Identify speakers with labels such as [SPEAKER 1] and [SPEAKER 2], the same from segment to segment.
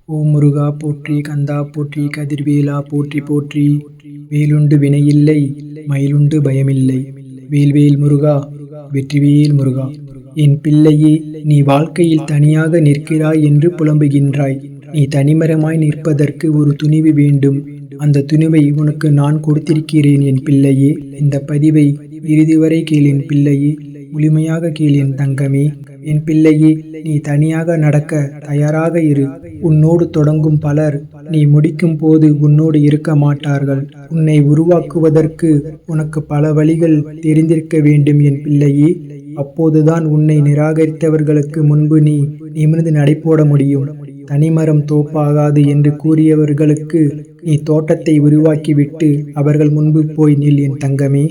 [SPEAKER 1] ஓம் முருகா போற்றி, கந்தா போற்றி, கதிர்வேலா போற்றி போற்றி. வேலுண்டு வினையில்லை, மயிலுண்டு பயமில்லை. வேல்வேல் முருகா, வெற்றிவேல் முருகா. என் பிள்ளையே, நீ வாழ்க்கையில் தனியாக நிற்கிறாய் என்று புலம்புகின்றாய். நீ தனிமரமாய் நிற்பதற்கு ஒரு துணிவு வேண்டும். அந்த துணிவை உனக்கு நான் கொடுத்திருக்கிறேன் என் பிள்ளையே. இந்த பதிவை இறுதிவரை கேள் என் பிள்ளையே. முழுமையாக கேள் என் தங்கமே. என் பிள்ளையே, நீ தனியாக நடக்க தயாராக இரு. உன்னோடு தொடங்கும் பலர் நீ முடிக்கும் போது உன்னோடு இருக்க மாட்டார்கள். உன்னை உருவாக்குவதற்கு உனக்கு பல வழிகள் தெரிந்திருக்க வேண்டும் என் பிள்ளையே. அப்போதுதான் உன்னை நிராகரித்தவர்களுக்கு முன்பு நீ நிமிர்ந்து நடைபோட முடியும். தனிமரம் தோப்பாகாது என்று கூறியவர்களுக்கு நீ தோட்டத்தை உருவாக்கிவிட்டு அவர்கள் முன்பு போய் நில் என் தங்கமே.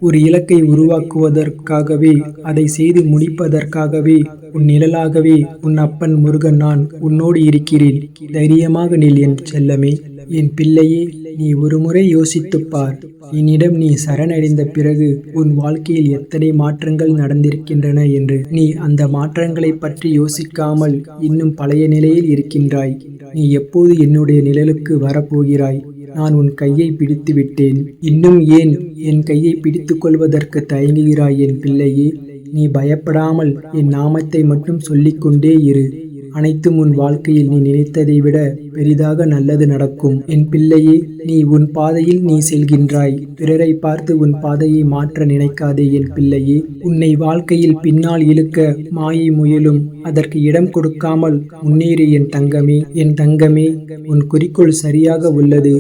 [SPEAKER 1] ஒரு இலக்கை உருவாக்குவதற்காகவே, அதை செய்து முடிப்பதற்காகவே, உன் நிழலாகவே உன் அப்பன் முருகன் நான் உன்னோடு இருக்கிறேன். தைரியமாக நில் என் செல்லமே. என் பிள்ளையே, நீ ஒருமுறை யோசித்துப் பார். என்னிடம் நீ சரணடைந்த பிறகு உன் வாழ்க்கையில் எத்தனை மாற்றங்கள் நடந்திருக்கின்றன என்று. நீ அந்த மாற்றங்களை பற்றி யோசிக்காமல் இன்னும் பழைய நிலையில் இருக்கின்றாய். நீ எப்போது என்னுடைய நிழலுக்கு வரப்போகிறாய்? நான் உன் கையை பிடித்து விட்டேன். இன்னும் ஏன் என் கையை பிடித்துக் கொள்வதற்கு தயங்குகிறாய் என் பிள்ளையே? நீ பயப்படாமல் என் நாமத்தை மட்டும் சொல்லிக்கொண்டே இரு. அனைத்தும் உன் வாழ்க்கையில் நீ நினைத்ததை விட பெரிதாக நல்லது நடக்கும் என் பிள்ளையே. நீ உன் பாதையில் நீ செல்கின்றாய். பிறரை பார்த்து உன் பாதையை மாற்ற நினைக்காதே என் பிள்ளையே. உன்னை வாழ்க்கையில் பின்னால் இழுக்க மாயை முயலும். அதற்கு இடம் கொடுக்காமல் முன்னேறு என் தங்கமே. என் தங்கமே, உன் குறிக்கோள் சரியாக உள்ளது.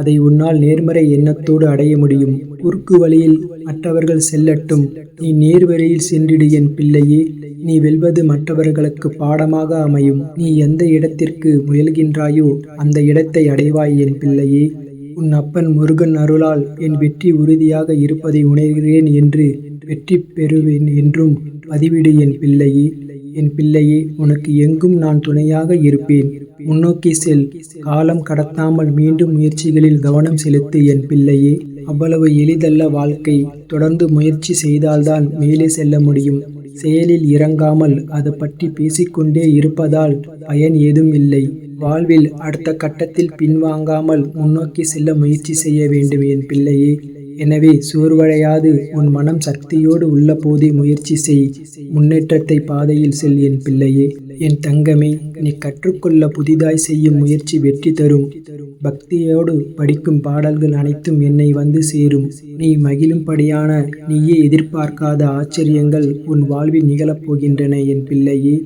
[SPEAKER 1] அதை உன்னால் நேர்மறை எண்ணத்தோடு அடைய முடியும். குறுக்கு வழியில் மற்றவர்கள் செல்லட்டும், நீ நேர்வழியில் சென்றிடு என் பிள்ளையே. நீ வெல்வது மற்றவர்களுக்கு பாடமாக அமையும். நீ எந்த இடத்திற்கு முயல்கின்றாயோ அந்த இடத்தை அடைவாய் என் பிள்ளையே. உன் அப்பன் முருகன் அருளால் என் வெற்றி உறுதியாக இருப்பதை உணர்கிறேன் என்று வெற்றி பெறுவேன் என்றும் பதிவிடு என் பிள்ளையே. என் பிள்ளையே, உனக்கு எங்கும் நான் துணையாக இருப்பேன். முன்னோக்கி செல். காலம் கடத்தாமல் மீண்டும் முயற்சிகளில் கவனம் செலுத்து என் பிள்ளையே. அவ்வளவு எளிதல்ல வாழ்க்கை. தொடர்ந்து முயற்சி செய்தால்தான் மேலே செல்ல முடியும். செயலில் இறங்காமல் அது பற்றி பேசிக்கொண்டே இருப்பதால் பயன் ஏதும் இல்லை. வாழ்வில் அடுத்த கட்டத்தில் பின்வாங்காமல் முன்னோக்கி செல்ல முயற்சி செய்ய வேண்டும் என் பிள்ளையே. எனவே சோர்வடையாது உன் மனம் சக்தியோடு உள்ள போதே முயற்சி செய். முன்னேற்றத்தை பாதையில் செல் என் பிள்ளையே. என் தங்கமே, நீ கற்றுக்கொள்ள புதிதாய் செய்யும் முயற்சி வெற்றி தரும். பக்தியோடு படிக்கும் பாடல்கள் அனைத்தும் என்னை வந்து சேரும். நீ மகிழும்படியான, நீயே எதிர்பார்க்காத ஆச்சரியங்கள் உன் வாழ்வில் நிகழப்போகின்றன என் பிள்ளையே.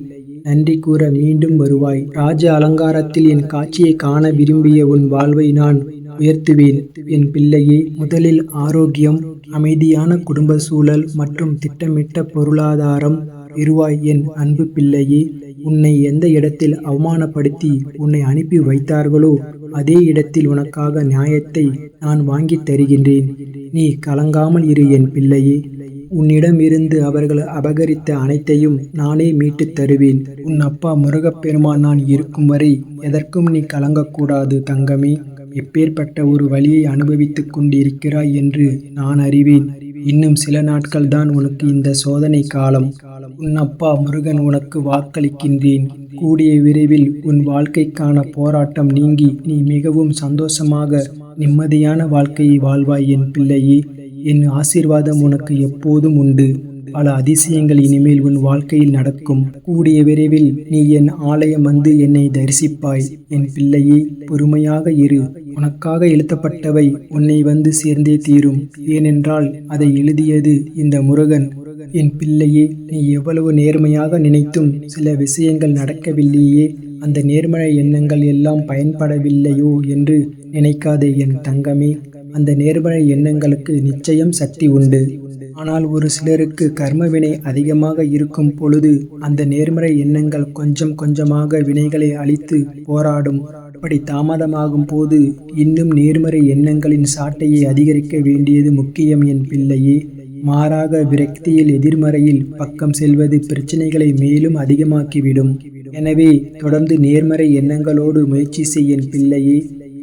[SPEAKER 1] நன்றி கூற மீண்டும் வருவாய். ராஜ அலங்காரத்தில் என் காட்சியை காண விரும்பிய உன் வாழ்வை நான் உயர்த்துவேன் என் பிள்ளையே. முதலில் ஆரோக்கியம், அமைதியான குடும்ப சூழல் மற்றும் திட்டமிட்ட பொருளாதாரம் பெறுவாய் என் அன்பு பிள்ளையே. உன்னை எந்த இடத்தில் அவமானப்படுத்தி உன்னை அனுப்பி வைத்தார்களோ அதே இடத்தில் உனக்காக நியாயத்தை நான் வாங்கித் தருகின்றேன். நீ கலங்காமல் இரு என் பிள்ளையே. உன்னிடம் இருந்து அவர்கள் அபகரித்த அனைத்தையும் நானே மீட்டுத் தருவேன். உன் அப்பா முருகப்பெருமான் நான் இருக்கும் வரை எதற்கும் நீ கலங்கக்கூடாது தங்கமே. எப்பேற்பட்ட ஒரு வழியை அனுபவித்துக் கொண்டிருக்கிறாய் என்று நான் அறிவேன். இன்னும் சில நாட்கள் தான் உனக்கு இந்த சோதனை காலம். உன் அப்பா முருகன் உனக்கு வாக்களிக்கின்றேன். கூடிய விரைவில் உன் வாழ்க்கைக்கான போராட்டம் நீங்கி நீ மிகவும் சந்தோஷமாக நிம்மதியான வாழ்க்கையை வாழ்வாய் என் பிள்ளையே. என் ஆசீர்வாதம் உனக்கு எப்போதும் உண்டு. பல அதிசயங்கள் இனிமேல் உன் வாழ்க்கையில் நடக்கும். கூடிய விரைவில் நீ என் ஆலயம் வந்து என்னை தரிசிப்பாய் என் பிள்ளையே. பொறுமையாக இரு. உனக்காக எழுதப்பட்டவை உன்னை வந்து சேர்ந்தே தீரும். ஏனென்றால் அதை எழுதியது இந்த முருகன். என் பிள்ளையே, நீ எவ்வளவு நேர்மையாக நினைத்தும் சில விஷயங்கள் நடக்கவில்லையே, அந்த நேர்மறை எண்ணங்கள் எல்லாம் பயன்படவில்லையோ என்று நினைக்காதே என் தங்கமே. அந்த நேர்மறை எண்ணங்களுக்கு நிச்சயம் சக்தி உண்டு. ஆனால் ஒரு சிலருக்கு கர்மவினை அதிகமாக இருக்கும் பொழுது அந்த நேர்மறை எண்ணங்கள் கொஞ்சம் கொஞ்சமாக வினைகளை அழித்து போராடும். அப்படி தாமதமாகும் போது இன்னும் நேர்மறை எண்ணங்களின் சாட்டையை அதிகரிக்க வேண்டியது முக்கியம் என் பிள்ளையே. மாறாக விரக்தியில் எதிர்மறையில் பக்கம் செல்வது பிரச்சனைகளை மேலும் அதிகமாக்கிவிடும். எனவே தொடர்ந்து நேர்மறை எண்ணங்களோடு முயற்சி செய் என் பிள்ளையே.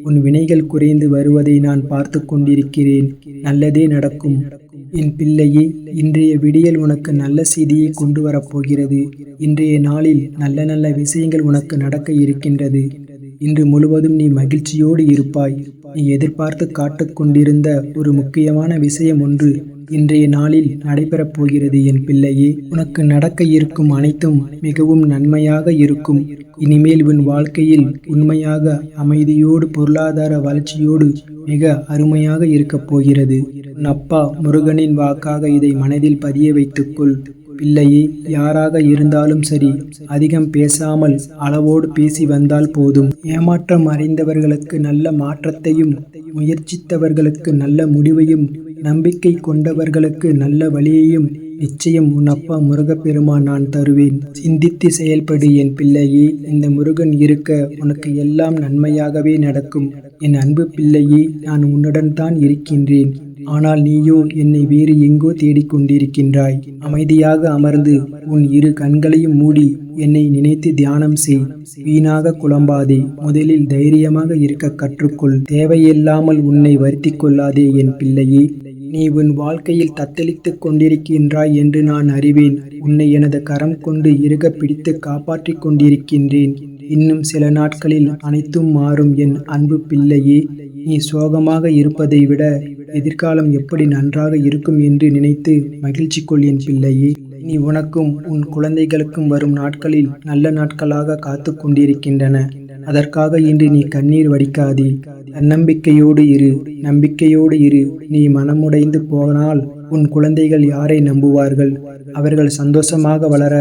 [SPEAKER 1] உன் வினைகள் குறைந்து வருவதை நான் பார்த்து கொண்டிருக்கிறேன். நல்லதே நடக்கும் என் பிள்ளையே. இன்றைய விடியல் உனக்கு நல்ல செய்தியை கொண்டு வரப்போகிறது. இன்றைய நாளில் நல்ல நல்ல விஷயங்கள் உனக்கு நடக்க இருக்கின்றது. இன்று முழுவதும் நீ மகிழ்ச்சியோடு இருப்பாய். நீ எதிர்பார்த்து காத்துக் கொண்டிருந்த ஒரு முக்கியமான விஷயம் ஒன்று இன்றைய நாளில் நடைபெறப் போகிறது என் பிள்ளையே. உனக்கு நடக்க இருக்கும் அனைத்தும் மிகவும் நன்மையாக இருக்கும். இனிமேல் உன் வாழ்க்கையில் உண்மையாக அமைதியோடு பொருளாதார வளர்ச்சியோடு மிக அருமையாக இருக்கப் போகிறது. உன் அப்பா முருகனின் வாக்காக இதை மனதில் பதிய வைத்துக்கொள். பிள்ளையே, யாராக இருந்தாலும் சரி, அதிகம் பேசாமல் அளவோடு பேசி வந்தால் போதும். ஏமாற்றம் அடைந்தவர்களுக்கு நல்ல மாற்றத்தையும், முயற்சித்தவர்களுக்கு நல்ல முடிவையும், நம்பிக்கை கொண்டவர்களுக்கு நல்ல வழியையும் நிச்சயம் உன் அப்பா முருகப்பெருமான் நான் தருவேன். சிந்தித்து செயல்படு என் பிள்ளையே. இந்த முருகன் இருக்க உனக்கு எல்லாம் நன்மையாகவே நடக்கும். என் அன்பு பிள்ளையே, நான் உன்னுடன் தான் இருக்கின்றேன். ஆனால் நீயோ என்னை வேறு எங்கோ தேடிக்கொண்டிருக்கின்றாய். அமைதியாக அமர்ந்து உன் இரு கண்களையும் மூடி என்னை நினைத்து தியானம் செய். வீணாக குழம்பாதே. முதலில் தைரியமாக இருக்க கற்றுக்கொள். தேவையில்லாமல் உன்னை வருத்திக் கொள்ளாதே என் பிள்ளையே. நீ உன் வாழ்க்கையில் தத்தளித்துக் கொண்டிருக்கின்றாய் என்று நான் அறிவேன். உன்னை எனது கரம் கொண்டு இறுக பிடித்து காப்பாற்றிக் கொண்டிருக்கின்றேன். இன்னும் சில நாட்களில் அனைத்தும் மாறும் என் அன்பு பிள்ளையே. நீ சோகமாக இருப்பதை விட எதிர்காலம் எப்படி நன்றாக இருக்கும் என்று நினைத்து மகிழ்ச்சி கொள் என் பிள்ளையே. நீ உனக்கும் உன் குழந்தைகளுக்கும் வரும் நாட்களில் நல்ல நாட்களாக காத்து கொண்டிருக்கின்றன. அதற்காக இன்று நீ கண்ணீர் வடிக்காதே. தன்னம்பிக்கையோடு இரு, நம்பிக்கையோடு இரு. நீ மனமுடைந்து போனால் உன் குழந்தைகள் யாரை நம்புவார்கள்? அவர்கள் சந்தோஷமாக வளர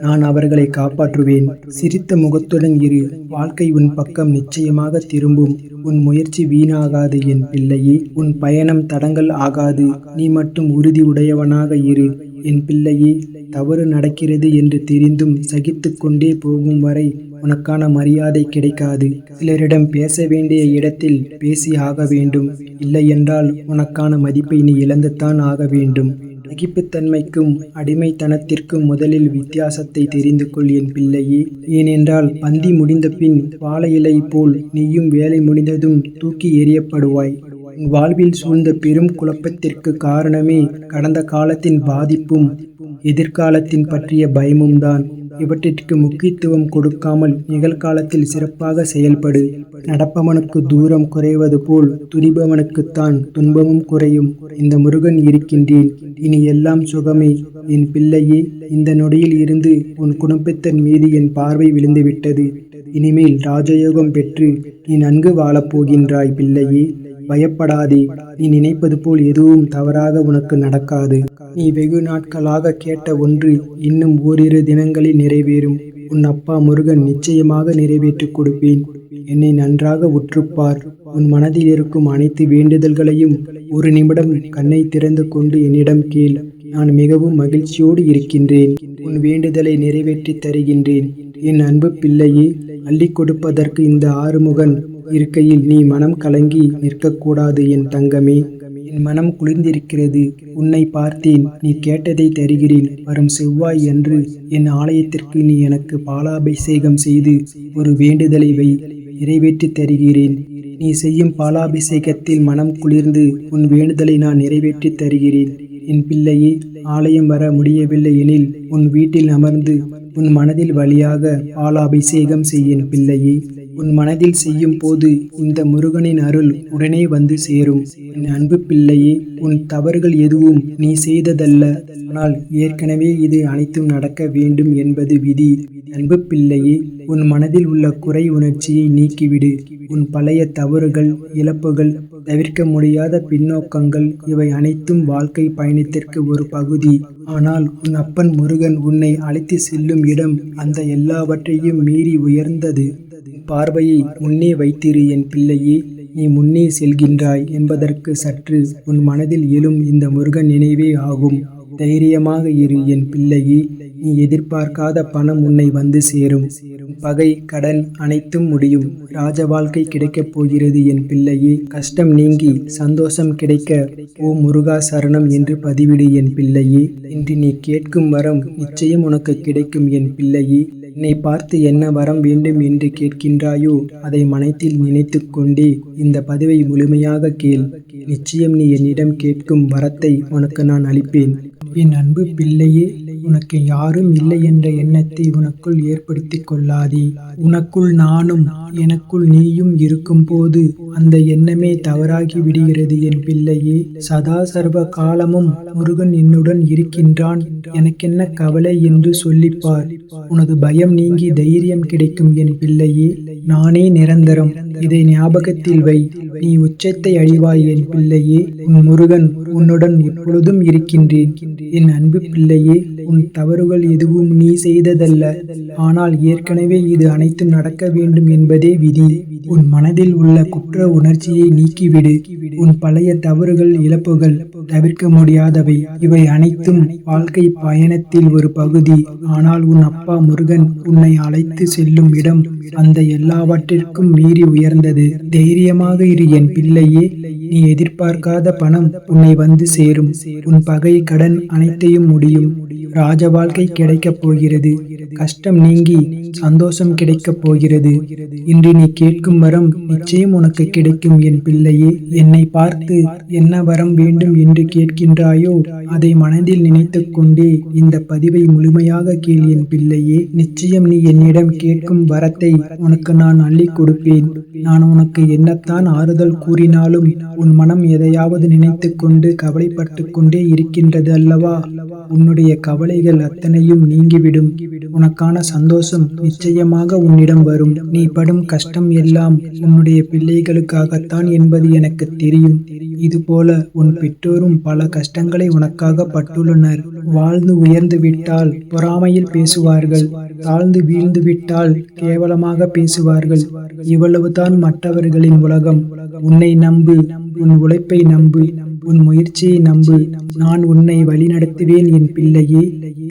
[SPEAKER 1] நான் அவர்களை காப்பாற்றுவேன். சிரித்த முகத்துடன் இரு. வாழ்க்கை உன் பக்கம் நிச்சயமாக திரும்பும். உன் முயற்சி வீணாகாது என் பிள்ளையே. உன் பயணம் தடங்கல் ஆகாது. நீ மட்டும் உறுதி உடையவனாக இரு என் பிள்ளையே. தவறு நடக்கிறது என்று தெரிந்தும் சகித்து கொண்டே போகும் வரை உனக்கான மரியாதை கிடைக்காது. சிலரிடம் பேச வேண்டிய இடத்தில் பேசி ஆக வேண்டும். இல்லையென்றால் உனக்கான மதிப்பை நீ இழந்துத்தான் ஆக வேண்டும். சகிப்புத்தன்மைக்கும் அடிமைத்தனத்திற்கும் முதலில் வித்தியாசத்தை தெரிந்து கொள் என் பிள்ளையே. ஏனென்றால் பந்தி முடிந்த பின் வாழை இலை போல் நீயும் வேலை முடிந்ததும் தூக்கி எறியப்படுவாய். உன் வாழ்வில் சூழ்ந்த பெரும் குழப்பத்திற்கு காரணமே கடந்த காலத்தின் பாதிப்பும் எதிர்காலத்தின் பற்றிய பயமும் தான். இவற்றிற்கு முக்கியத்துவம் கொடுக்காமல் நிகழ்காலத்தில் சிறப்பாக செயல்படு. நடப்பவனுக்கு தூரம் குறைவது போல் துடிப்பவனுக்குத்தான் துன்பமும் குறையும். இந்த முருகன் இருக்கின்றேன். இனி எல்லாம் சுகமே என் பிள்ளையே. இந்த நொடியில் இருந்து உன் குடும்பத்தின் மீது என் பார்வை விழுந்துவிட்டது. இனிமேல் ராஜயோகம் பெற்று நீ நன்கு வாழப்போகின்றாய் பிள்ளையே. பயப்படாதே. நீ நினைப்பது போல் எதுவும் தவறாக உனக்கு நடக்காது. நீ வெகு நாட்களாக கேட்ட ஒன்று இன்னும் ஓரிரு தினங்களில் நிறைவேறும். உன் அப்பா முருகன் நிச்சயமாக நிறைவேற்றிக் கொடுப்பேன். என்னை நன்றாக உற்றுப்பார். உன் மனதில் இருக்கும் அனைத்து வேண்டுதல்களையும் ஒரு நிமிடம் கண்ணை திறந்து கொண்டு என்னிடம் கேள். நான் மிகவும் மகிழ்ச்சியோடு இருக்கின்றேன். உன் வேண்டுதலை நிறைவேற்றி தருகின்றேன். என் அன்பு பிள்ளையே, அள்ளி கொடுப்பதற்கு இந்த ஆறுமுகன் இருக்கையில் நீ மனம் கலங்கி நிற்கக்கூடாது என் தங்கமே. என் மனம் குளிர்ந்திருக்கிறது. உன்னை பார்த்தேன். நீ கேட்டதை தருகிறேன். வரும் செவ்வாய் அன்று என் ஆலயத்திற்கு நீ எனக்கு பாலாபிஷேகம் செய்து ஒரு வேண்டுதலை வை. நிறைவேற்றி தருகிறேன். நீ செய்யும் பாலாபிஷேகத்தில் மனம் குளிர்ந்து உன் வேண்டுதலை நான் நிறைவேற்றி தருகிறேன். என் பிள்ளையே, ஆலயம் வர முடியவில்லை எனில் உன் வீட்டில் அமர்ந்து உன் மனதில் வழியாக பாலாபிஷேகம் செய்யும் பிள்ளையே. உன் மனதில் செய்யும் போது இந்த முருகனின் அருள் உடனே வந்து சேரும். என் அன்பு பிள்ளையே, உன் தவறுகள் எதுவும் நீ செய்ததல்ல. ஆனால் ஏற்கனவே இது அனைத்தும் நடக்க வேண்டும் என்பது விதி. அன்பு பிள்ளையே, உன் மனதில் உள்ள குறை உணர்ச்சியை நீக்கிவிடு. உன் பழைய தவறுகள், இழப்புகள், தவிர்க்க முடியாத பின்னோக்கங்கள் இவை அனைத்தும் வாழ்க்கை பயணத்திற்கு ஒரு பகுதி. ஆனால் உன் அப்பன் முருகன் உன்னை அழைத்து செல்லும் இடம் அந்த எல்லாவற்றையும் மீறி உயர்ந்தது. பார்வையை முன்னே வைத்திரு என் பிள்ளையே. நீ முன்னே செல்கின்றாய் என்பதற்கு சற்று உன் மனதில் எழும் இந்த முருகன் நினைவே ஆகும். தைரியமாக இரு என் பிள்ளையே. நீ எதிர்பார்க்காத பணம் உன்னை வந்து சேரும். பகை, கடன் அனைத்தும் முடியும். ராஜ வாழ்க்கை கிடைக்கப் போகிறது என் பிள்ளையே. கஷ்டம் நீங்கி சந்தோஷம் கிடைக்க ஓ முருகா சரணம் என்று பதிவிடு என் பிள்ளையே. இன்று நீ கேட்கும் வரம் நிச்சயம் உனக்கு கிடைக்கும் என் பிள்ளையே. என்னை பார்த்து என்ன வரம் வேண்டும் என்று கேட்கின்றாயோ அதை மனத்தில் நினைத்து கொண்டே இந்த பதிவை முழுமையாக கேள். நிச்சயம் நீ என்னிடம் கேட்கும் வரத்தை உனக்கு நான் அளிப்பேன். என் அன்பு பிள்ளையே, உனக்கு யாரும் இல்லை என்ற எண்ணத்தை உனக்குள் ஏற்படுத்திக் கொள்ளாதே. உனக்குள் நானும் எனக்குள் நீயும் இருக்கும்போது அந்த எண்ணமே தவறாகி விடுகிறது என் பிள்ளையே. சதா சர்வ காலமும் முருகன் என்னுடன் இருக்கின்றான், எனக்கென்ன கவலை என்று சொல்லிப்பார். உனது பயம் நீங்கி தைரியம் கிடைக்கும் என் பிள்ளையே. நானே நிரந்தரம், இதை ஞாபகத்தில் வை. நீ உச்சத்தை அடைவாய் என் பிள்ளையே. உன் முருகன் உன்னுடன் எப்பொழுதும் இருக்கின்றேன். என் அன்பு பிள்ளையே, உன் தவறுகள் எதுவும் நீ செய்ததல்ல. ஆனால் ஏற்கனவே இது அனைத்தும் நடக்க வேண்டும் என்பதே விதி. உன் மனதில் உள்ள குற்ற உணர்ச்சியை நீக்கிவிடு. உன் பழைய தவறுகள், இழப்புகள் தவிர்க்க முடியாதவை. இவை அனைத்தும் வாழ்க்கை பயணத்தில் ஒரு பகுதி. ஆனால் உன் அப்பா முருகன் உன்னை அழைத்து செல்லும் இடம் அந்த எல்லாவற்றிற்கும் மீறி உயர்ந்தது. தைரியமாக இரு என் பிள்ளையே. நீ எதிர்பார்க்காத பணம் உன்னை வந்து சேரும். உன் பகை, கடன் அனைத்தையும் முடியும். ராஜ வாழ்க்கை கிடைக்கப் போகிறது. கஷ்டம் நீங்கி சந்தோஷம் கிடைக்கப் போகிறது. இன்று நீ கேட்கும் வரம் நிச்சயம் உனக்கு கிடைக்கும் என் பிள்ளையே. என்னை பார்த்து என்ன வரம் வேண்டும் என்று கேட்கின்றாயோ அதை மனதில் நினைத்துக் கொண்டே இந்த பதிவை முழுமையாக கேள் என் பிள்ளையே. நிச்சயம் நீ என்னிடம் கேட்கும் வரத்தை உனக்கு நான் அள்ளி கொடுப்பேன். நான் உனக்கு என்னத்தான் ஆறுதல் கூறினாலும் உன் மனம் எதையாவது நினைத்து கொண்டு கவலைப்பட்டு கொண்டே இருக்கின்றது அல்லவா? உன்னுடைய கவலைகள் அத்தனையும் நீங்கிவிடும். உனக்கான சந்தோஷம் நிச்சயமாக உன்னிடம் வரும். நீ படும் கஷ்டம் எல்லாம் உன்னுடைய பிள்ளைகளுக்காகத்தான் என்பது எனக்கு தெரியும். இதுபோல உன் பெற்றோரும் பல கஷ்டங்களை உனக்காக பட்டுள்ளனர். வாழ்ந்து உயர்ந்து விட்டால் பொறாமையில் பேசுவார்கள், தாழ்ந்து வீழ்ந்து விட்டால் கேவலமாக பேசுவார்கள். இவ்வளவுதான் மற்றவர்களின் உலகம். உன்னை நம்பு, உன் உழைப்பை நம்பு, உன் முயற்சியை நம்பு. நான் உன்னை வழிநடத்துவேன் என் பிள்ளையே.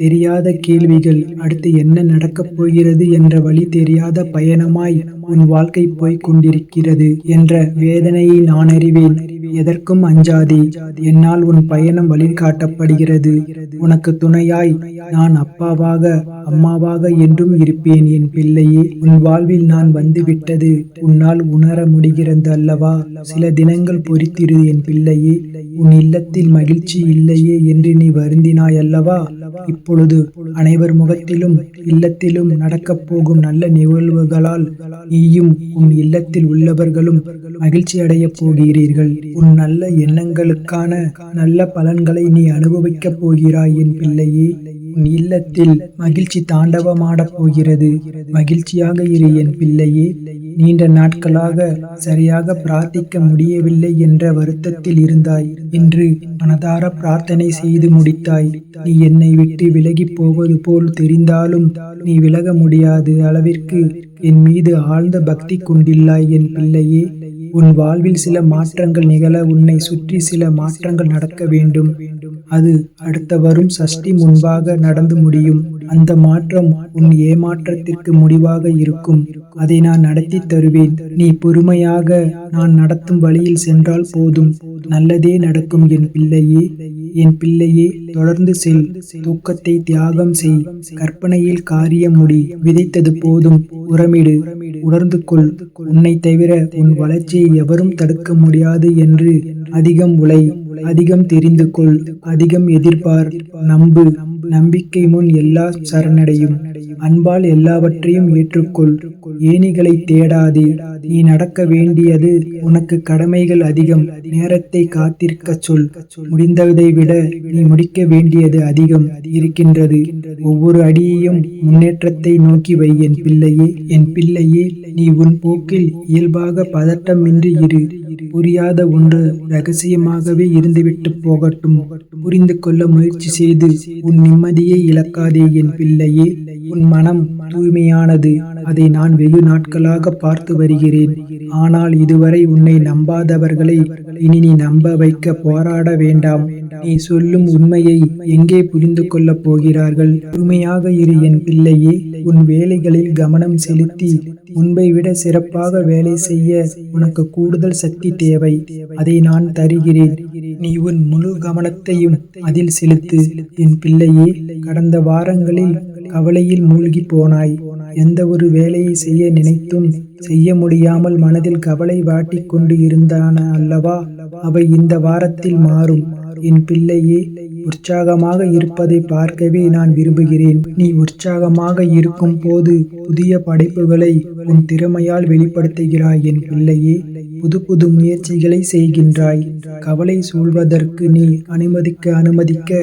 [SPEAKER 1] தெரியாத கேள்விகள், அடுத்து என்ன நடக்கப் போகிறது என்ற வழி தெரியாத பயணமாய் உன் வாழ்க்கை போய்க் கொண்டிருக்கிறது என்ற வேதனையை நான் அறிவேன். எதற்கும் அஞ்சாதே. என்னால் உன் பயணம் வழிகாட்டப்படுகிறது. உனக்கு துணையாய் நான் அப்பாவாக, அம்மாவாக என்றும் இருப்பேன் என் பிள்ளையே. உன் வாழ்வில் நான் வந்துவிட்டது உன்னால் உணர முடிகிறது அல்லவா? சில தினங்கள் பொறுத்திரு என் பிள்ளையே. உன் இல்லத்தில் மகிழ்ச்சி இல்லையே என்று நீ வருந்தினாய் அல்லவா? இப்பொழுது அனைவர் முகத்திலும் இல்லத்திலும் நடக்கப் போகும் நல்ல நிகழ்வுகளால் நீயும் உன் இல்லத்தில் உள்ளவர்களும் மகிழ்ச்சி அடையப் போகிறீர்கள். உன் நல்ல எண்ணங்களுக்கான நல்ல பலன்களை நீ அனுபவிக்கப் போகிறாய் என் பிள்ளையே. உன் இல்லத்தில் மகிழ்ச்சி தாண்டவமாடப் போகிறது. மகிழ்ச்சியாக இரு என் பிள்ளையே. நீண்ட நாட்களாக சரியாக பிரார்த்திக்க முடியவில்லை என்ற வருத்தத்தில் இருந்தாய். இன்று மனதார பிரார்த்தனை செய்து முடித்தாய். நீ என்னை விட்டு விலகி போவது போல் தெரிந்தாலும் நீ விலக முடியாது அளவிற்கு என் மீது ஆழ்ந்த பக்தி கொண்டில்லாய் என் பிள்ளையே. உன் வாழ்வில் சில மாற்றங்கள் நிகழ, உன்னை சுற்றி சில மாற்றங்கள் நடக்க வேண்டும். அது அடுத்த வரும் சஷ்டி முன்பாக நடந்து முடியும். அந்த மாற்றம் உன் ஏமாற்றத்திற்கு முடிவாக இருக்கும். அதை நான் நடத்தி தருவேன். நீ பொறுமையாக நான் நடத்தும் வழியில் சென்றால் போதும். நல்லதே நடக்கும் என் பிள்ளையே. என் பிள்ளையே, தொடர்ந்து செல். தூக்கத்தை தியாகம் செய். கற்பனையில் காரியம் முடி. விதைத்தது போதும், உரமிடு. உணர்ந்து கொள், உன்னை தவிர உன் வளர்ச்சியை எவரும் தடுக்க முடியாது என்று. அதிகம் உழை, அதிகம் தெரிந்து கொள், அதிகம் எதிர்பார். நம்பு, நம்பிக்கை முன் எல்லாம் சரணடையும். அன்பால் எல்லாவற்றையும் ஏற்றுக்கொள். ஏணிகளை தேடாதே. நீ நடக்க வேண்டியது உனக்கு கடமைகள் அதிகம். நேரத்தை காத்திருக்கச் சொல். முடிந்ததை விட நீ முடிக்க வேண்டியது அதிகம் இருக்கின்றது. ஒவ்வொரு அடியையும் முன்னேற்றத்தை நோக்கி வை என் பிள்ளையே. என் பிள்ளையே, நீ உன் போக்கில் இயல்பாக பதட்டமின்றி இரு. புரியாத ஒன்று ரகசியமாகவே இருந்துவிட்டு போகட்டும். புரிந்து கொள்ள முயற்சி செய்து உன் நிம்மதியை இழக்காதே என் பிள்ளையே. உன் மனம் தூய்மையானது. அதை நான் வெகு நாட்களாக பார்த்து வருகிறேன். ஆனால் இதுவரை உன்னை நம்பாதவர்களை இனி நீ நம்ப வைக்க போராட வேண்டாம். நீ சொல்லும் உண்மையை எங்கே புரிந்து கொள்ளப் போகிறார்கள்? உண்மையாக இரு என் பிள்ளையே. உன் வேலைகளில் கவனம் செலுத்தி முன்பை விட சிறப்பாக வேலை செய்ய உனக்கு கூடுதல் சக்தி தேவை. அதை நான் தருகிறேன். நீ உன் முழு கவனத்தையும் அதில் செலுத்து என் பிள்ளையே. கடந்த வாரங்களில் கவலையில் மூழ்கி போனாய். எந்த ஒரு வேலையை செய்ய நினைத்தும் செய்ய முடியாமல் மனதில் கவலை வாட்டிக் கொண்டு இருந்தான அல்லவா? அவை இந்த வாரத்தில் மாறும் என் பிள்ளையே. உற்சாகமாக இருப்பதை பார்க்கவே நான் விரும்புகிறேன். நீ உற்சாகமாக இருக்கும் போது புதிய படைப்புகளை உன் திறமையால் வெளிப்படுத்துகிறாய் என் பிள்ளையே. புது புது முயற்சிகளை செய்கின்றாய். கவலை சூழ்வதற்கு நீ அனுமதிக்க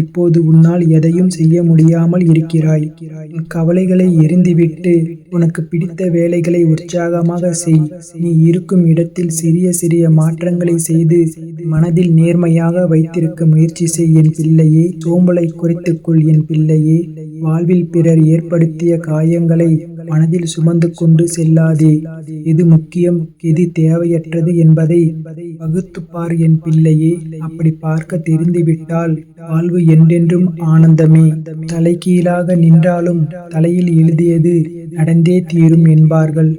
[SPEAKER 1] இப்போது உன்னால் எதையும் செய்ய முடியாமல் இருக்கிறாய். உன் கவலைகளை எறிந்துவிட்டு உனக்கு பிடித்த வேலைகளை உற்சாகமாக செய். நீ இருக்கும் இடத்தில் சிறிய சிறிய மாற்றங்களை செய்து மனதில் நேர்மையாக வைத்திருக்க முயற்சி செய் என் பிள்ளையே. சோம்பலை குறைத்துக்கொள் என் பிள்ளையே. வாழ்வில் பிறர் ஏற்படுத்திய காயங்களை மனதில் சுமந்து கொண்டு செல்லாதே. எது முக்கியம், எது தேவையற்றது என்பதை பகுத்துப்பார் என் பிள்ளையே. அப்படி பார்க்க தெரிந்துவிட்டால் வாழ்வு என்றென்றும் ஆனந்தமே. தலைகீழாக நின்றாலும் தலையில் எழுதியது நடந்தே தீரும் என்பார்கள்.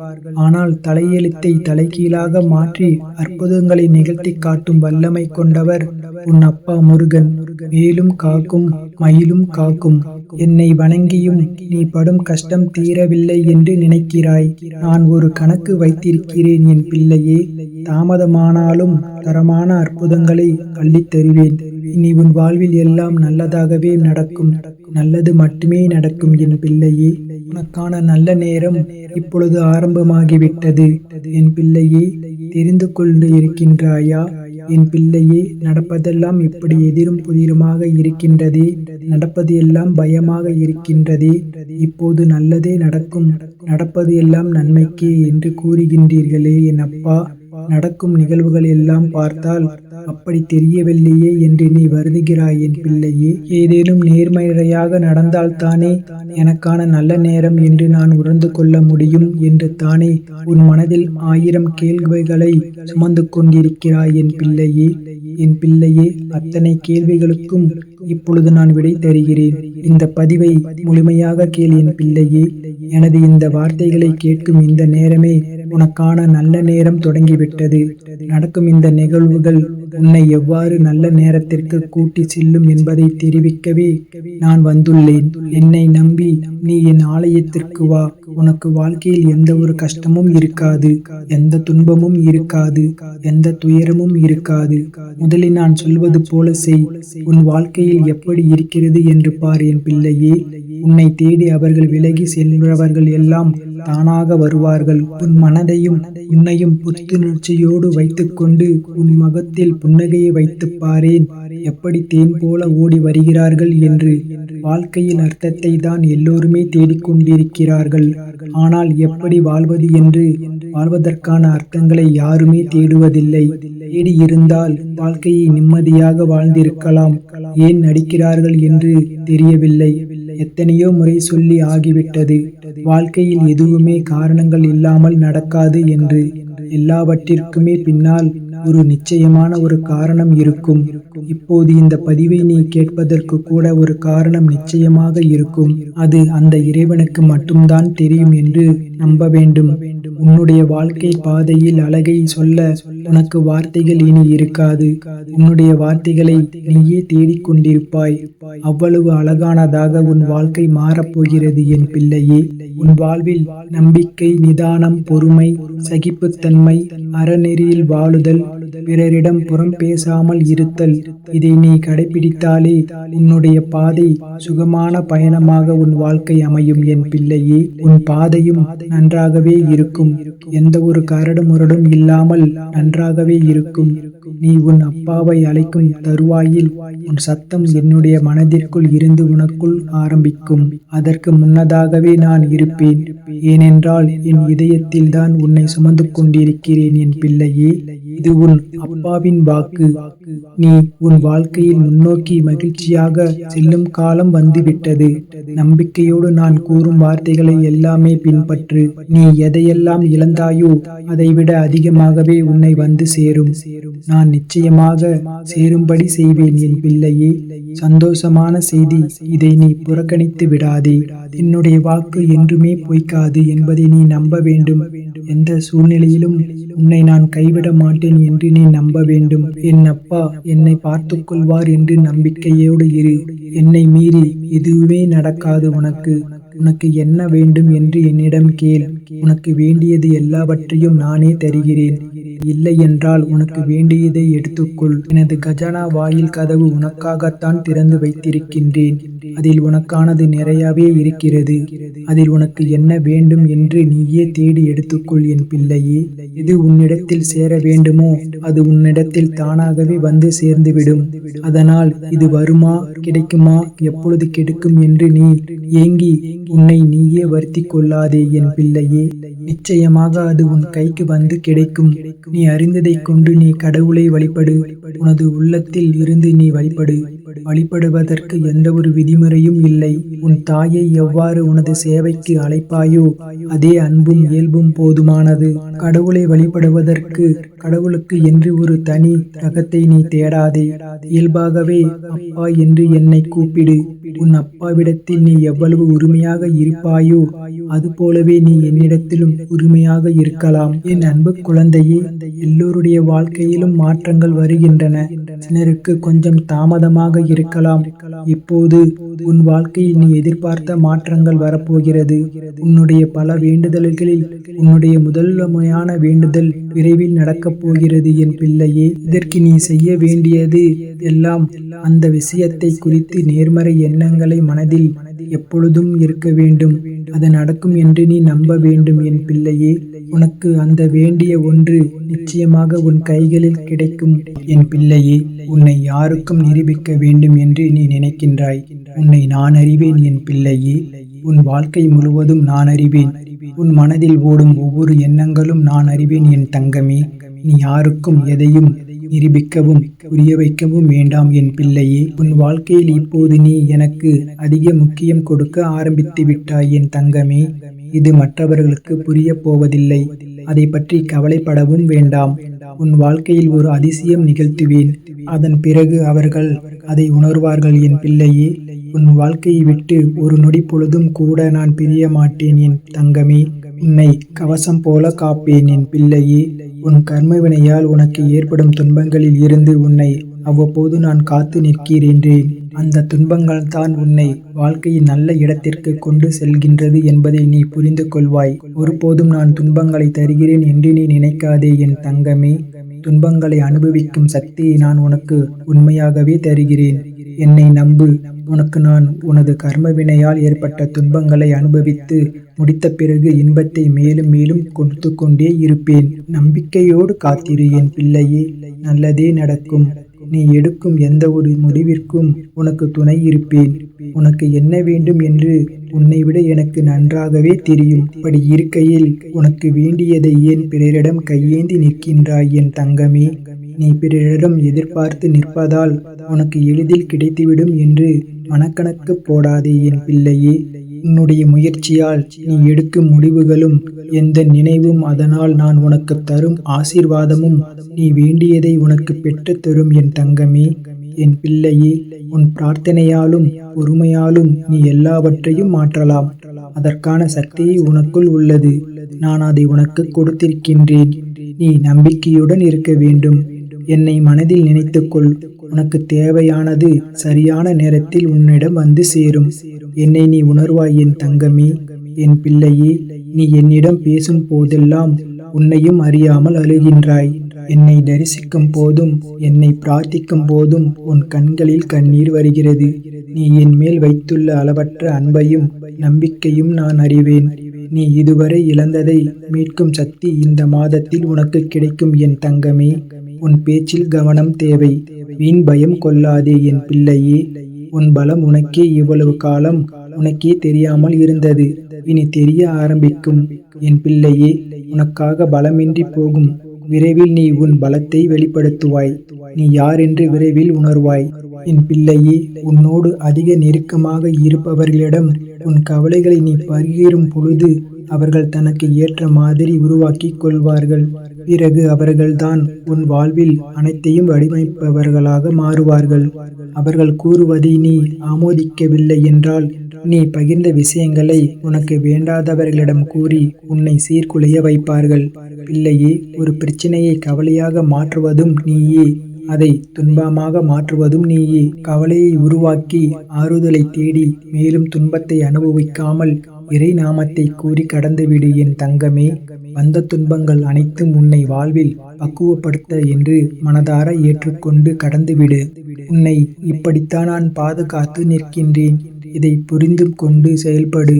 [SPEAKER 1] ஆனால் தலையெழுத்தை தலைகீழாக மாற்றி அற்புதங்களை நிகழ்த்தி காட்டும் வல்லமை கொண்டவர் உன் அப்பா முருகன். மேலும் காக்கும் மயிலும் காக்கும். என்னை வணங்கியும் நீ படும் கஷ்டம் தீரவில்லை என்று நினைக்கிறாய். நான் ஒரு கணக்கு வைத்திருக்கிறேன் என் பிள்ளையே. தாமதமானாலும் தரமான அற்புதங்களை அள்ளித் தருவேன். இனி உன் வாழ்வில் எல்லாம் நல்லதாகவே நடக்கும். நல்லது மட்டுமே நடக்கும் என் பிள்ளையே. உனக்கான நல்ல நேரம் இப்பொழுது ஆரம்பமாகிவிட்டது என் பிள்ளையே. தெரிந்து கொண்டு இருக்கின்றாயா என் பிள்ளையே? நடப்பதெல்லாம் இப்படி எதிரும் புதிருமாக இருக்கின்றதே. நடப்பது எல்லாம் பயமாக இருக்கின்றதே. இப்போது நல்லதே நடக்கும், நடப்பது எல்லாம் நன்மைக்கே என்று கூறுகின்றீர்களே என் அப்பா. நடக்கும் நிகழ்வுகள் எல்லாம் பார்த்தால் அப்படி தெரியவில்லையே என்று நீ வருந்துகிறாய் என் பிள்ளையே. ஏதேனும் நேர்மறையாக நடந்தால்தானே எனக்கான நல்ல நேரம் என்று நான் உணர்ந்து கொள்ள முடியும் என்று தானே உன் மனதில் 1000 கேள்விகளை சுமந்து கொண்டிருக்கிறாய் என் பிள்ளையே. என் பிள்ளையே, அத்தனை கேள்விகளுக்கும் இப்பொழுது நான் விடை தருகிறேன். இந்த பதிவை முழுமையாக கேள் என் பிள்ளையே. எனது இந்த வார்த்தைகளை கேட்கும் இந்த நேரமே உனக்கான நல்ல நேரம் தொடங்கிவிட்டது. நடக்கும் இந்த நிகழ்வுகள் உன்னை எவ்வாறு நல்ல நேரத்திற்கு கூட்டி செல்லும் என்பதை தெரிவிக்கவே நான் வந்துள்ளேன். என்னை நம்பி நீ என் ஆலயத்திற்கு வா. உனக்கு வாழ்க்கையில் எந்த ஒரு கஷ்டமும் இருக்காது, எந்த துன்பமும் இருக்காது, எந்த துயரமும் இருக்காது. முதலில் நான் சொல்வது போல செய். உன் வாழ்க்கையில் எப்படி இருக்கிறது என்று பார் என் பிள்ளையே. உன்னை தேடி அவர்கள் விலகி செல்பவர்கள் எல்லாம் தானாக வருவார்கள். உன் மனதையும் உன்னையும் புத்துணர்ச்சியோடு வைத்துக்கொண்டு உன் முகத்தில் புன்னகையை வைத்துப் பாரேன். எப்படி தேன் போல ஓடி வருகிறார்கள் என்று. வாழ்க்கையின் அர்த்தத்தை தான் எல்லோருமே தேடிக்கொண்டிருக்கிறார்கள். ஆனால் எப்படி வாழ்வது என்று வாழ்வதற்கான அர்த்தங்களை யாருமே தேடுவதில்லை. தேடி இருந்தால் வாழ்க்கையை நிம்மதியாக வாழ்ந்திருக்கலாம். ஏன் நடிக்கிறார்கள் என்று தெரியவில்லை. எத்தனையோ முறை சொல்லி ஆகிவிட்டது, வாழ்க்கையில் எதுவுமே காரணங்கள் இல்லாமல் நடக்காது என்று. எல்லாவற்றிற்குமே பின்னால் ஒரு நிச்சயமான ஒரு காரணம் இருக்கும். இப்போது இந்த பதிவை நீ கேட்பதற்கு கூட ஒரு காரணம் நிச்சயமாக இருக்கும். அது அந்த இறைவனுக்கு மட்டும்தான் தெரியும் என்று நம்ப வேண்டும். உன்னுடைய வாழ்க்கை பாதையில் அழகை சொல்ல உனக்கு வார்த்தைகள் இனி இருக்காது. உன்னுடைய வார்த்தைகளை நீயே தேடிக்கொண்டிருப்பாய். அவ்வளவு அழகானதாக உன் வாழ்க்கை மாறப்போகிறது என் பிள்ளையே. உன் வாழ்வில் நம்பிக்கை, நிதானம், பொறுமை, சகிப்புத்தன்மை, அறநெறியில் வாழுதல், பிறரிடம் புறம் பேசாமல் இருத்தல், இதை நீ கடைபிடித்தாலே உன்னுடைய பாதை சுகமான பயணமாக உன் வாழ்க்கை அமையும் என் பிள்ளையே. உன் பாதையும் நன்றாகவே இருக்கும். எந்த ஒரு கரடு முரடும் இல்லாமல் நன்றாகவே இருக்கும். நீ உன் அப்பாவை அழைக்கும் தருவாயில் உன் சத்தம் என்னுடைய மனதிற்குள் இருந்து உனக்குள் ஆரம்பிக்கும். அதற்கு முன்னதாகவே நான் இருப்பேன். ஏனென்றால் என் இதயத்தில் தான் உன்னை சுமந்து கொண்டிருக்கிறேன் என் பிள்ளையே. இது உன் அப்பாவின் வாக்கு. நீ உன் வாழ்க்கையில் முன்னோக்கி மகிழ்ச்சியாக செல்லும் காலம் வந்துவிட்டது. நம்பிக்கையோடு நான் கூறும் வார்த்தைகளை எல்லாமே பின்பற்று. நீ எதையெல்லாம் இழந்தாயோ அதைவிட அதிகமாகவே உன்னை வந்து சேரும். நான் நிச்சயமாக சேரும்படி செய்வேன் என் பிள்ளையே. சந்தோஷமான செய்தி, இதை நீ புறக்கணித்து விடாதே. என்னுடைய வாக்கு என்றுமே பொய்க்காது என்பதை நீ நம்ப வேண்டும். எந்த சூழ்நிலையிலும் உன்னை நான் கைவிட மாட்டேன் என்று நீ நம்ப வேண்டும். என் அப்பா என்னை பார்த்துக் கொள்வார் என்று நம்பிக்கையோடு இரு. என்னை மீறி எதுவுமே நடக்காது. உனக்கு என்ன வேண்டும் என்று என்னிடம் கேள். உனக்கு வேண்டியது எல்லாவற்றையும் நானே தருகிறேன். இல்லை என்றால் உனக்கு வேண்டியதை எடுத்துக்கொள். எனது கஜானா வாயில் கதவு உனக்காகத்தான் திறந்து வைத்திருக்கின்றேன். அதில் உனக்கானது நிறையவே இருக்கிறது. அதில் உனக்கு என்ன வேண்டும் என்று நீயே தேடி எடுத்துக்கொள் என் பிள்ளையே. எது உன்னிடத்தில் சேர வேண்டுமோ அது உன்னிடத்தில் தானாகவே வந்து சேர்ந்துவிடும். அதனால் இது வருமா, கிடைக்குமா, எப்பொழுது கிடைக்கும் என்று நீ ஏங்கி உன்னை நீயே வருத்திக் கொள்ளாதே என் பிள்ளையே. நிச்சயமாக அது உன் கைக்கு வந்து கிடைக்கும். நீ அறிந்ததைக் கொண்டு நீ கடவுளை வழிபடு. உனது உள்ளத்தில் இருந்து நீ வழிபடு. வழிபடுவதற்கு எந்த ஒரு விதிமுறையும் இல்லை. உன் தாயை எவ்வாறு உனது சேவைக்கு அழைப்பாயோ அதே அன்பும் இயல்பும் போதுமானது. கடவுளை வழிபடுவதற்கு கடவுளுக்கு என்று ஒரு தனி ரகத்தை நீ தேடாதே. இயல்பாகவே அப்பா என்று என்னை கூப்பிடு. உன் அப்பாவிடத்தில் நீ எவ்வளவு உரிமையாக இருப்பாயோ அதுபோலவே நீ என்னிடத்திலும் உரிமையாக இருக்கலாம். என் அன்பு குழந்தையே, எல்லோருடைய வாழ்க்கையிலும் மாற்றங்கள் வருகின்றன. சிலருக்கு கொஞ்சம் தாமதமாக இருக்கலாம். இப்போது உன் வாழ்க்கையில் நீ எதிர்பார்த்த மாற்றங்கள் வரப்போகிறது. உன்னுடைய பல வேண்டுதல்களில் உன்னுடைய முதன்மையான வேண்டுதல் விரைவில் நடக்கப் போகிறது என் பிள்ளையே. இதற்கு நீ செய்ய வேண்டியது எல்லாம் அந்த விஷயத்தை குறித்து நேர்மறை எண்ணங்களை மனதில் எப்பொழுதும் இருக்க வேண்டும். அது நடக்கும் என்று நீ நம்ப வேண்டும் என் பிள்ளையே. உனக்கு அந்த வேண்டிய ஒன்று நிச்சயமாக உன் கைகளில் கிடைக்கும் என் பிள்ளையே. உன்னை யாருக்கும் நிரூபிக்க வேண்டும் என்று நீ நினைக்கின்றாய். உன்னை நான் அறிவேன் என் பிள்ளையே. உன் வாழ்க்கை முழுவதும் நான் அறிவேன். உன் மனதில் ஓடும் ஒவ்வொரு எண்ணங்களும் நான் அறிவேன் என் தங்கமே. நீ யாருக்கும் எதையும் நிரூபிக்கவும் புரிய வைக்கவும் வேண்டாம் என் பிள்ளையே. உன் வாழ்க்கையில் இப்போது நீ எனக்கு அதிக முக்கியம் கொடுக்க ஆரம்பித்து விட்டாய் என் தங்கமே. இது மற்றவர்களுக்கு புரிய போவதில்லை. அதை பற்றி கவலைப்படவும் வேண்டாம். உன் வாழ்க்கையில் ஒரு அதிசயம் நிகழ்த்துவேன். அதன் பிறகு அவர்கள் அதை உணர்வார்கள் என் பிள்ளையே. உன் வாழ்க்கையை விட்டு ஒரு நொடி பொழுதும் கூட நான் பிரிய மாட்டேன் என் தங்கமே. உன்னை கவசம் போல காப்பேன் என் பிள்ளையே. உன் கர்மவினையால் உனக்கு ஏற்படும் துன்பங்களில் இருந்து உன்னை அவ்வப்போது நான் காத்து நிற்கின்றேன். அந்த துன்பங்கள் தான் உன்னை வாழ்க்கையின் நல்ல இடத்திற்கு கொண்டு செல்கின்றது என்பதை நீ புரிந்து கொள்வாய். ஒருபோதும் நான் துன்பங்களை தருகிறேன் என்று நீ நினைக்காதே என் தங்கமே. துன்பங்களை அனுபவிக்கும் சக்தியை நான் உனக்கு உண்மையாகவே தருகிறேன். என்னை நம்பு. உனக்கு நான் உனது கர்மவினையால் ஏற்பட்ட துன்பங்களை அனுபவித்து முடித்த பிறகு இன்பத்தை மேலும் மேலும் கொடுத்து கொண்டே இருப்பேன். நம்பிக்கையோடு காத்திரு என் பிள்ளையே. நல்லதே நடக்கும். நீ எடுக்கும் எந்த ஒரு முடிவிற்கும் உனக்கு துணை இருப்பேன். உனக்கு என்ன வேண்டும் என்று உன்னை விட எனக்கு நன்றாகவே தெரியும். அப்படி இருக்கையில் உனக்கு வேண்டியதை ஏன் பிறரிடம் கையேந்தி நிற்கின்றாய் என் தங்கமே? நீ பிறரிடம் எதிர்பார்த்து நிற்பதால் உனக்கு எளிதில் கிடைத்துவிடும் என்று மனக்கணக்கு போடாதே என் பிள்ளையே. உன்னுடைய முயற்சியால் நீ எடுக்கும் முடிவுகளும் எந்த நினைவும் அதனால் நான் உனக்கு தரும் ஆசீர்வாதமும் நீ வேண்டியதை உனக்கு பெற்றுத் தரும் என் தங்கமே. என் பிள்ளையே, உன் பிரார்த்தனையாலும் பொறுமையாலும் நீ எல்லாவற்றையும் மாற்றலாம். அதற்கான சக்தியை உனக்குள் உள்ளது. நான் அதை உனக்கு கொடுத்திருக்கின்றேன். நீ நம்பிக்கையுடன் இருக்க வேண்டும். என்னை மனதில் நினைத்துக்கொள். உனக்கு தேவையானது சரியான நேரத்தில் உன்னிடம் வந்து சேரும். என்னை நீ உணர்வாய் என் தங்கமே. என் பிள்ளையே, நீ என்னிடம் பேசும் போதெல்லாம் உன்னையும் அறியாமல் அழுகின்றாய். என்னை தரிசிக்கும் போதும் என்னை பிரார்த்திக்கும் போதும் உன் கண்களில் கண்ணீர் வருகிறது. நீ என் மேல் வைத்துள்ள அளவற்ற அன்பையும் நம்பிக்கையும் நான் அறிவேன். நீ இதுவரை இழந்ததை மீட்கும் சக்தி இந்த மாதத்தில் உனக்கு கிடைக்கும் என் தங்கமே. உன் பேச்சில் கவனம் தேவை. வீண் பயம் கொள்ளாதே என் பிள்ளையே. உன் பலம் உனக்கே இவ்வளவு காலம் உனக்கே தெரியாமல் இருந்தது. இனி தெரிய ஆரம்பிக்கும் என் பிள்ளையே. உனக்காக பலமின்றி போகும். விரைவில் நீ உன் பலத்தை வெளிப்படுத்துவாய். நீ யார் என்று விரைவில் உணர்வாய். என் பிள்ளையே, உன்னோடு அதிக நெருக்கமாக இருப்பவர்களிடம் உன் கவலைகளை நீ பகிரும் பொழுது அவர்கள் தனக்கு ஏற்ற மாதிரி உருவாக்கி கொள்வார்கள். பிறகு அவர்கள்தான் உன் வாழ்வில் அனைத்தையும் வடிவமைப்பவர்களாக மாறுவார்கள். அவர்கள் கூறுவதை நீ ஆமோதிக்கவில்லை என்றால் நீ பகிர்ந்த விஷயங்களை உனக்கு வேண்டாதவர்களிடம் கூறி உன்னை சீர்குலைய வைப்பார்கள். பிள்ளையே, ஒரு பிரச்சனையை கவலையாக மாற்றுவதும் நீயே, அதை துன்பமாக மாற்றுவதும் நீயே. கவலையை உருவாக்கி ஆறுதலை தேடி மேலும் துன்பத்தை அனுபவிக்காமல் இறை நாமத்தை கூறி கடந்துவிடு என் தங்கமே. வந்த துன்பங்கள் அனைத்தும் உன்னை வாழ்வில் பக்குவப்படுத்த என்று மனதார ஏற்றுக்கொண்டு கடந்துவிடு. உன்னை இப்படித்தான் நான் பாதுகாத்து நிற்கின்றேன். இதை புரிந்து கொண்டு செயல்படு.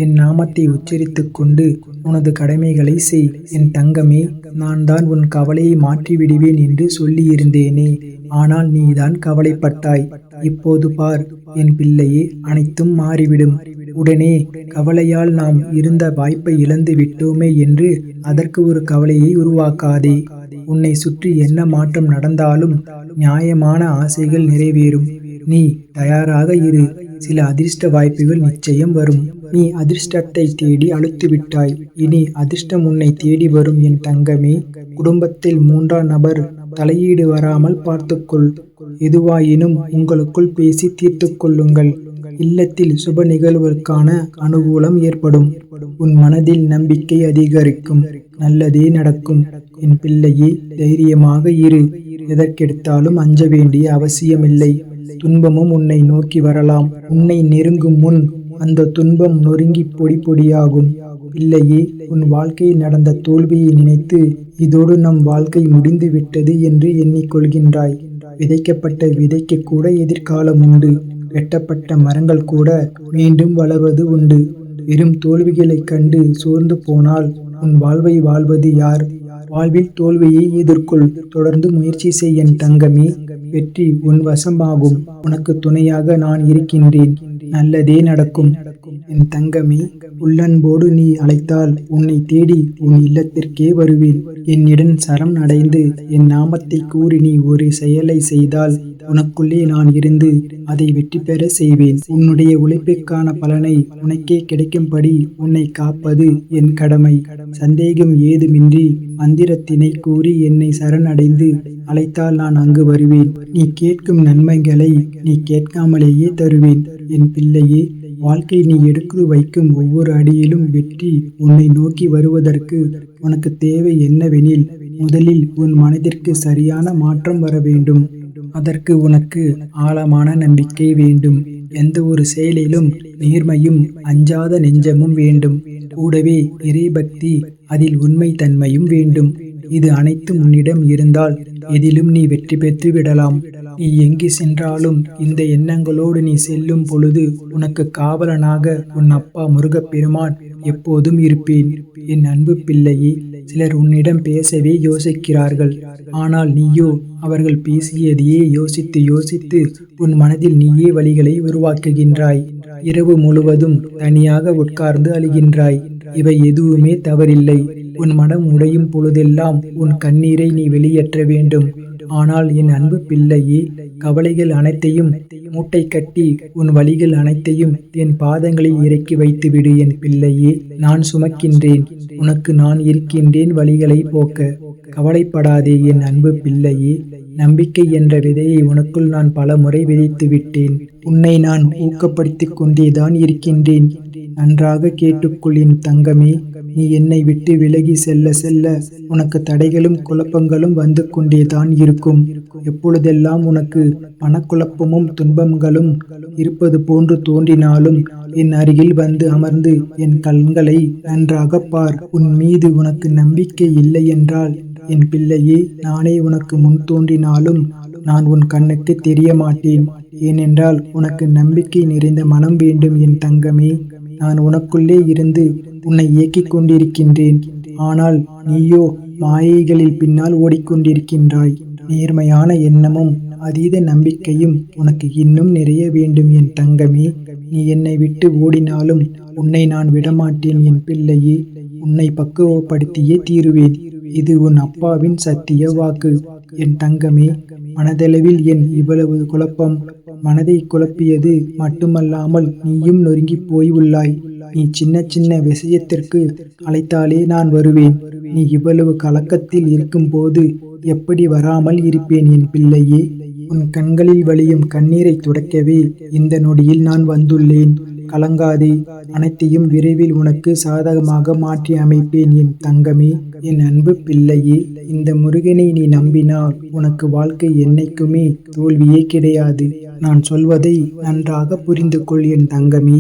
[SPEAKER 1] என் நாமத்தை உச்சரித்துக் கொண்டு உனது கடமைகளை செய். என் தங்கமே, நான் தான் உன் கவலையை மாற்றிவிடுவேன் என்று சொல்லியிருந்தேனே. ஆனால் நீதான் கவலைப்பட்டாய். இப்போது பார் என் பிள்ளையே, அனைத்தும் மாறிவிடும். உடனே கவலையால் நாம் இருந்த வாய்ப்பை இழந்து விட்டோமே என்று அதற்கு ஒரு கவலையை உருவாக்காதே. உன்னை சுற்றி என்ன மாற்றம் நடந்தாலும் நியாயமான ஆசைகள் நிறைவேறும். நீ தயாராக இரு. சில அதிர்ஷ்ட வாய்ப்புகள் நிச்சயம் வரும். நீ அதிர்ஷ்டத்தை தேடி அழுத்துவிட்டாய். இனி அதிர்ஷ்டம் உன்னை தேடி வரும் என் தங்கமே. குடும்பத்தில் மூன்றாம் நபர் தலையீடு வராமல் பார்த்துக்கொள். எதுவாயினும் உங்களுக்குள் பேசி தீர்த்து கொள்ளுங்கள். இல்லத்தில் சுப நிகழ்வுகளுக்கான அனுகூலம் ஏற்படும். உன் மனதில் நம்பிக்கை அதிகரிக்கும். நல்லதே நடக்கும். என் பிள்ளையே, தைரியமாக இரு. எதற்கெடுத்தாலும் அஞ்ச வேண்டிய அவசியமில்லை. துன்பமும் உன்னை நோக்கி வரலாம். உன்னை நெருங்கும் முன் அந்த துன்பம் நொறுங்கி பொடி பொடியாகும். பிள்ளையே, உன் வாழ்க்கையில் நடந்த தோல்வியை நினைத்து இதோடு நம் வாழ்க்கை முடிந்து விட்டது என்று எண்ணிக்கொள்கின்றாய். விதைக்கப்பட்ட விதைக்கு கூட எதிர்காலம் உண்டு. வெட்டப்பட்ட மரங்கள் கூட மீண்டும் வளர்வது உண்டு. வெறும் தோல்விகளைக் கண்டு சோர்ந்து போனால் உன் வாழ்வை வாழ்வது யார்? வாழ்வில் தோல்வியை எதிர்கொள். தொடர்ந்து முயற்சி செய் என் தங்கமே. வெற்றி உன் வசமாகும். உனக்கு துணையாக நான் இருக்கின்றேன். நல்லதே நடக்கும். என் தங்கமே, உள்ளன்போடு நீ அழைத்தால் உன்னை தேடி உன் இல்லத்திற்கே வருவேன். என்னிடம் சரண் அடைந்து என் நாமத்தை கூறி நீ ஒரு செயலை செய்தால் உனக்குள்ளே நான் இருந்து அதை வெற்றி பெற செய்வேன். உன்னுடைய உழைப்பிற்கான பலனை உனக்கே கிடைக்கும்படி உன்னை காப்பது என் கடமை. சந்தேகம் ஏதுமின்றி மந்திரத்தினை கூறி என்னை சரணடைந்து அழைத்தால் நான் அங்கு வருவேன். நீ கேட்கும் நன்மைகளை நீ கேட்காமலேயே தருவேன். என் பிள்ளையே, வாழ்க்கை நீ எடுத்து வைக்கும் ஒவ்வொரு அடியிலும் வெற்றி உன்னை நோக்கி வருவதற்கு உனக்கு தேவை என்னவெனில், முதலில் உன் மனதிற்கு சரியான மாற்றம் வர வேண்டும். அதற்கு உனக்கு ஆழமான நம்பிக்கை வேண்டும். எந்த ஒரு செயலிலும் நேர்மையும் அஞ்சாத நெஞ்சமும் வேண்டும். கூடவே இறைபக்தி, அதில் உண்மை தன்மையும் வேண்டும். இது அனைத்தும் உன்னிடம் இருந்தால் எதிலும் நீ வெற்றி பெற்று விடலாம். நீ எங்கு சென்றாலும் இந்த எண்ணங்களோடு நீ செல்லும் பொழுது உனக்கு காவலனாக உன் அப்பா முருகப்பெருமான் எப்போதும் இருப்பேன். என் அன்பு பிள்ளையே, சிலர் உன்னிடம் பேசவே யோசிக்கிறார்கள். ஆனால் நீயோ அவர்கள் பேசியதையே யோசித்து யோசித்து உன் மனதில் நீயே வழிகளை உருவாக்குகின்றாய். இரவு முழுவதும் தனியாக உட்கார்ந்து அழுகின்றாய். இவை எதுவுமே தவறில்லை. உன் மனம் உடையும் பொழுதெல்லாம் உன் கண்ணீரை நீ வெளியேற்ற வேண்டும். ஆனால் என் அன்பு பிள்ளையே, கவலைகள் அனைத்தையும் மூட்டை கட்டி உன் வழிகள் அனைத்தையும் என் பாதங்களில் இறக்கி வைத்துவிடு என் பிள்ளையே. நான் சுமக்கின்றேன். உனக்கு நான் இருக்கின்றேன் வழிகளை போக்க. கவலைப்படாதே என் அன்பு பிள்ளையே. நம்பிக்கை என்ற விதையை உனக்குள் நான் பல முறை விதைத்து விட்டேன். உன்னை நான் ஊக்கப்படுத்திக் கொண்டேதான் இருக்கின்றேன். நன்றாக கேட்டுக்கொள் என் தங்கமே. நீ என்னை விட்டு விலகி செல்ல செல்ல உனக்கு தடைகளும் குழப்பங்களும் வந்து கொண்டேதான் இருக்கும். எப்பொழுதெல்லாம் உனக்கு மனக்குழப்பமும் துன்பங்களும் இருப்பது போன்று தோன்றினாலும் என் அருகில் வந்து அமர்ந்து என் கண்களை நன்றாக பார். உன் மீது உனக்கு நம்பிக்கை இல்லை என்றால் என் பிள்ளையே, நானே உனக்கு முன் தோன்றினாலும் நான் உன் கண்ணுக்கு தெரிய மாட்டேன். ஏனென்றால் உனக்கு நம்பிக்கை நிறைந்த மனம் வேண்டும் என் தங்கமே. நான் உனக்குள்ளே இருந்து உன்னை இயக்கிக் கொண்டிருக்கின்றேன். ஆனால் நீயோ மாயைகளில் பின்னால் ஓடிக்கொண்டிருக்கின்றாய். நேர்மையான எண்ணமும் அதீத நம்பிக்கையும் உனக்கு இன்னும் நிறைய வேண்டும் என் தங்கமே. நீ என்னை விட்டு ஓடினாலும் உன்னை நான் விடமாட்டேன் என் பிள்ளையே. உன்னை பக்குவப்படுத்தியே தீருவேன். இது உன் அப்பாவின் சத்திய வாக்கு. என் தங்கமே, மனதளவில் என் இவ்வளவு குழப்பம் மனதை குழப்பியது மட்டுமல்லாமல் நீயும் நொறுங்கி போய் உள்ளாய். நீ சின்ன சின்ன விஷயத்திற்கு அழைத்தாலே நான் வருவேன். நீ இவ்வளவு கலக்கத்தில் இருக்கும்போது எப்படி வராமல் இருப்பேன் என் பிள்ளையே. உன் கண்களில் வழியும் கண்ணீரை துடைக்கவே இந்த நொடியில் நான் வந்துள்ளேன். கலங்காதே. அனைத்தையும் விரைவில் உனக்கு சாதகமாக மாற்றி அமைப்பேன் என் தங்கமே. என் அன்பு பிள்ளையே, இந்த முருகனை நீ நம்பினால் உனக்கு வாழ்க்கை என்னைக்குமே தோல்வியே கிடையாது. நான் சொல்வதை நன்றாக புரிந்து கொள் என் தங்கமே.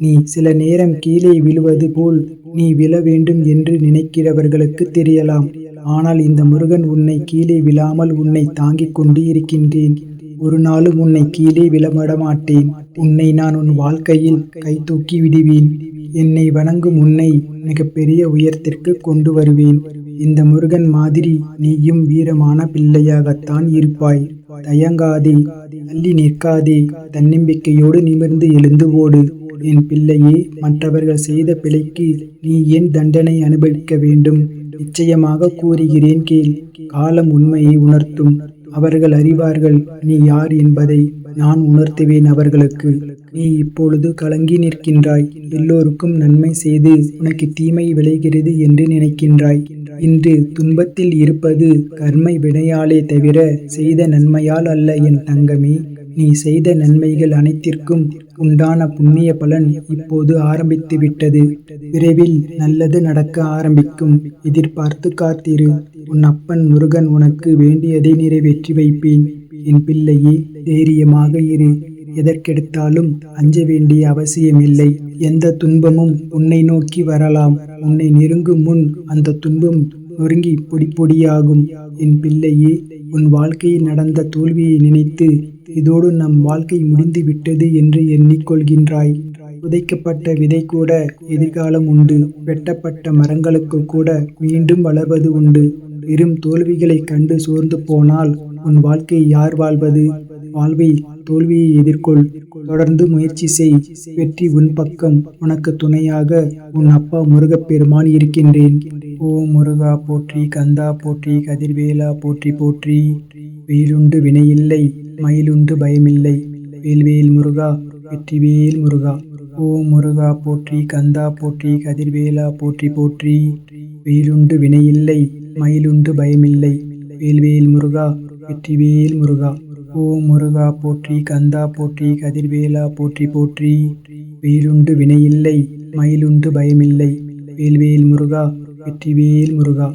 [SPEAKER 1] நீ சில நேரம் கீழே விழுவது போல் நீ விழ வேண்டும் என்று நினைக்கிறவர்களுக்கு தெரியலாம். ஆனால் இந்த முருகன் உன்னை கீழே விழாமல் உன்னை தாங்கிக் கொண்டு இருக்கின்றேன். ஒரு நாளும் உன்னை கீழே விழவிட மாட்டேன். உன்னை நான் உன் வாழ்க்கையில் கைதூக்கி விடுவேன். என்னை வணங்கும் உன்னை மிகப்பெரிய உயரத்திற்கு கொண்டு வருவேன். இந்த முருகன் மாதிரி நீயும் வீரமான பிள்ளையாகத்தான் இருப்பாய். தயங்காதே, தள்ளி நிற்காதே, தன்னம்பிக்கையோடு நிமிர்ந்து எழுந்து ஓடு. என் பிள்ளையே, மற்றவர்கள் செய்த பிழைக்கு நீ ஏன் தண்டனை அனுபவிக்க வேண்டும்? நிச்சயமாக கூறுகிறேன் கேள். காலம் உண்மையை உணர்த்தும். அவர்கள் அறிவார்கள் நீ யார் என்பதை. நான் உணர்த்துவேன் அவர்களுக்கு. நீ இப்பொழுது கலங்கி நிற்கின்றாய். எல்லோருக்கும் நன்மை செய்து உனக்கு தீமை விளைகிறது என்று நினைக்கின்றாய். இன்று துன்பத்தில் இருப்பது கர்ம வினையாலே தவிர செய்த நன்மையால் அல்ல என் தங்கமே. நீ செய்த நன்மைகள் அனைத்திற்கும் உண்டான புண்ணிய பலன் இப்போது ஆரம்பித்து விட்டது. விரைவில் நல்லது நடக்க ஆரம்பிக்கும். எதிர்பார்த்து காத்திரு. உன் அப்பன் முருகன் உனக்கு வேண்டியதை நிறைவேற்றி வைப்பேன். என் பிள்ளையே, தைரியமாக இரு. எதற்கெடுத்தாலும் அஞ்ச வேண்டிய அவசியமில்லை. எந்த துன்பமும் உன்னை நோக்கி வரலாம். உன்னை நெருங்கும் முன் அந்த துன்பம் நொறுங்கி பொடி பொடியாகும். என் பிள்ளையே, உன் வாழ்க்கையில் நடந்த தோல்வியை நினைத்து இதோடு நம் வாழ்க்கை முடிந்து விட்டது என்று எண்ணிக்கொள்கின்றாய். புதைக்கப்பட்ட விதை கூட எதிர்காலம் உண்டு. வெட்டப்பட்ட மரங்களுக்கு கூட மீண்டும் வளர்வது உண்டு. வெறும் தோல்விகளை கண்டு சோர்ந்து போனால் உன் வாழ்க்கை யார் வாழ்வது? வாழ்வை தோல்வியை எதிர்கொள். தொடர்ந்து முயற்சி செய். வெற்றி உன் பக்கம். உனக்கு துணையாக உன் அப்பா முருகப்பெருமான் இருக்கின்றேன். ஓம் முருகா போற்றி, கந்தா போற்றி, கதிர்வேலா போற்றி போற்றி. வேலுண்டு வினையில்லை, மயிலுண்டு பயமில்லை. வேல்வேல் முருகா, வெற்றிவேல் முருகா. ஓம் முருகா போற்றி, கந்தா போற்றி, கதிர்வேலா போற்றி போற்றி. வேலுண்டு வினையில்லை, மயிலுண்டு பயமில்லை. வேல்வேல் முருகா, வெற்றிவேல் முருகா. ஓம் முருகா போற்றி, கந்தா போற்றி, கதிர்வேலா போற்றி போற்றி. வேலுண்டு வினையில்லை, மயிலுண்டு பயமில்லை. வேல்வேல் முருகா, வெற்றிவேல் முருகா.